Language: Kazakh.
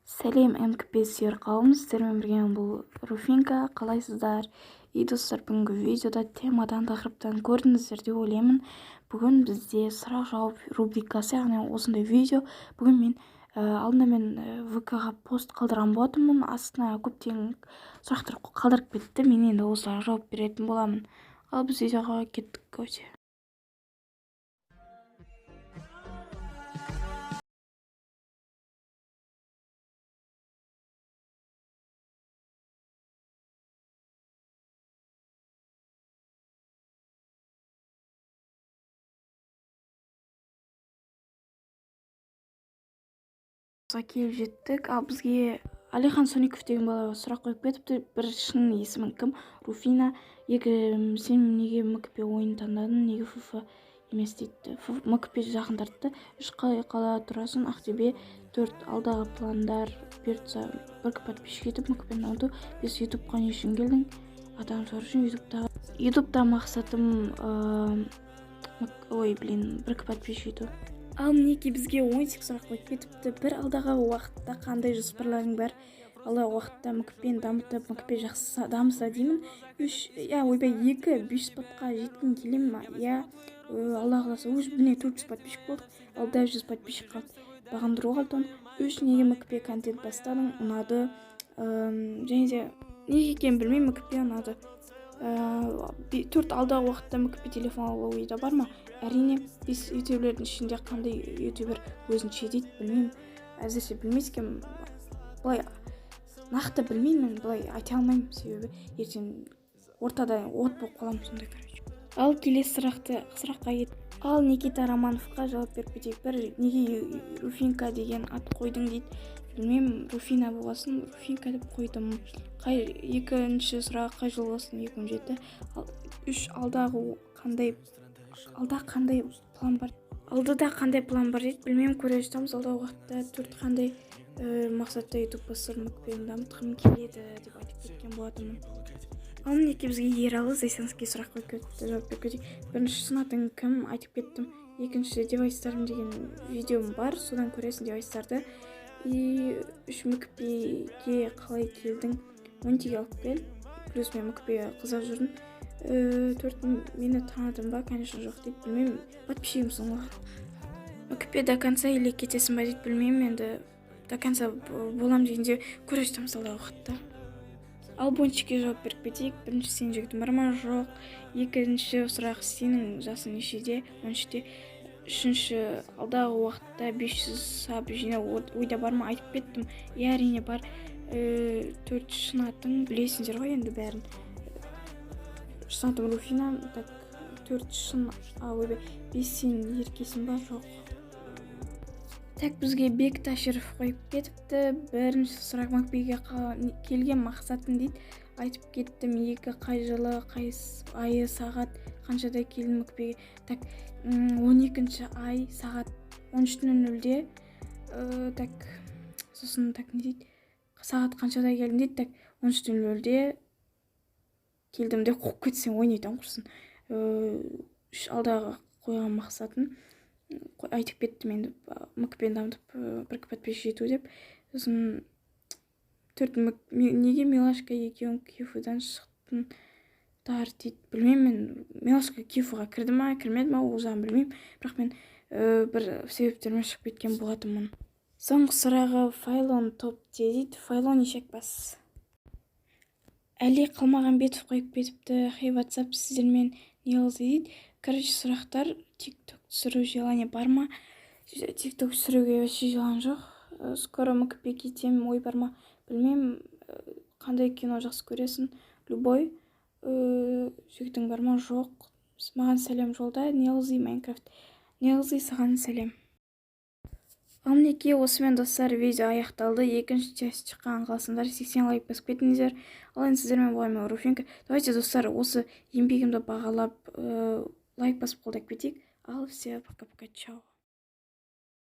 Сәлем МКП сүйер қауым, сіздермен бірге бұл Руфинка. Қалайсыздар? Достар, бүгінгі видеода темадан тақырыптан көрдіңіздер деп ойлаймын. Бүгін бізде сұрақ-жауап рубрикасы, яғни осындай видео. Бүгін мен алдында мен ВК-ға пост қалдырған болатынмын. Астына көптеген сұрақтар қалдырып кетті. Мен енді осыларға жауап беретін боламын. Ал біз видеоға кеттік көте. Келіп жеттік. Ал бізге Алихан Соников деген бала сұрақ қойып кетіпті. Бір шын есімің кім? Руфина. Сен неге МКП ойын таңдадың? Неге ФФ емес дейді. МКП жақындартты. 3 қала тұрасың. Ақтөбе 4. Алдағы пландар бұйыртса 1 подписчик етіп МКП-ні алды. Біз ютубқа не үшін келдің? Адам сұрау үшін ютубта мақсатым 1 подписчик ету. Ал мінекей бізге 10 сұрақ қойып кетіпті. Бір алдағы уақытта қандай жоспарларың бар? Алдағы уақытта МКП-ні дамытып, МКП жақсы дамыса деймін. 2 500 подқа жеткім келем ма? Алла қаласа, міне 400 подписчик болдық. Ал 100 подписчик қалды. Бағындыру қалды. Неге МКП контент бастадың? Ұнады. Және де неге екенін білмеймін, МКП ұнады. 4 алдағы уақытта МКП телефон алу ойда бар ма? Әрине, біз ютуберлердің ішінде қандай ютубер өзінше дейді, білмеймін. Әзірше білмейскен, былай нақты білмеймін, былай айта алмаймын, себебі ертең ортада от болып қаламын, сондай короче. Ал келесі сұраққа кет. Ал Никита Романовқа жауап беріп кетейік. Неге Руфинка деген ат қойдың дейді. Білмеймін, Руфина болғасын, Руфинка деп қойдым. Екінші сұрақ қай жыл болсын? 2007. Ал 3 алда қандай план бар? Алдыда қандай план бар дейді. Білмеймін, көре жатамыз. Алдағы уақытта 4 қандай мақсатта ютуб бастырып МКП-ні дамытқым келеді деп айтып кеткен болатынмын. Ал мінекей бізге Ералы Зайсановский сұрақ қойып кетті. Жауап беріп кетейік. Біріншісінің атын кім айтып кеттім. Екінші девайстарым деген видеом бар, содан көресің девайстарды. 3 МКП-ге қалай келдің? Монтиге алып кел. Плюс мен МКП-ге қызап жүрдім. 4 мені таныдың ба? Конечно жоқ дейді. Білмеймін. Подписчигімсің ғой. МКП до конца или кетесің ба дейді. Білмеймін, енді до конца болам дегенде көре жатамыз алдағы уақытта. Ал Бончикке жауап беріп кетейік. Бірінші, сен жігітің бар ма? Жоқ. Екінші сұрақ, сенің жасың нешеде? 13-те. Үшінші, алдағы уақытта 500 саб жинау ойда бар ма? Айтып кеттім. Әрине бар. 4 шын атың білесіңдер ғой енді бәрін. Шын атым Руфина. 4 шын, 5 сен еркесің ба? Жоқ. Бізге Бек Таширов қойып кетіпті. Бірінші сұрақ, МКП-ге келген мақсатың дейді. Айтып кеттім. Қай жылы, қай айы, сағат, қаншада келдің МКП-ге? 12-ші ай сағат 13:00-де. Сосын не дейді? Сағат қаншада келдің дейді. 13:00-де келдім деп қойып кетсең ойнайтын құрсын. Алдағы қойған мақсатын айтып кеттім, енді МКП-ні дамытып 1 подписчик ету деп. Сосын 4, неге Милашка екеуің Кифудан шықтың дейді. Білмеймін, Милашка Кифуға кірді ма, кірмеді ма, ол жағын білмеймін. Бірақ мен бір себептермен шығып кеткен болатынмын. Соңғы сұрағы Файлон топ дейді. Файлон ешек бас. Әли Қалмағанбетов қойып кетіпті. Хей, WhatsApp сіздермен не қылды дейді. Короче, сұрақтар, TikTok түсіру желание бар ма? TikTok түсіруге вообще желание жоқ. Скоро МКП кетем, ой бар ма? Білмеймін, қандай кино жақсы көресің? Любой. Жігітің бар ма? Жоқ. Маған сәлем жолда. Нелзи Майнкрафт. Нелзи, саған сәлем. Ал мінекей осымен достар, видео аяқталды. Екінші часть шыққан қалсыңдар, 80 лайк басып кетіңіздер. Ал енді сіздермен болайын, Руфинка. Давайте достар, осы еңбегімді бағалап лайк басып қолдап кетейік. Ал все, пока-пока, чао.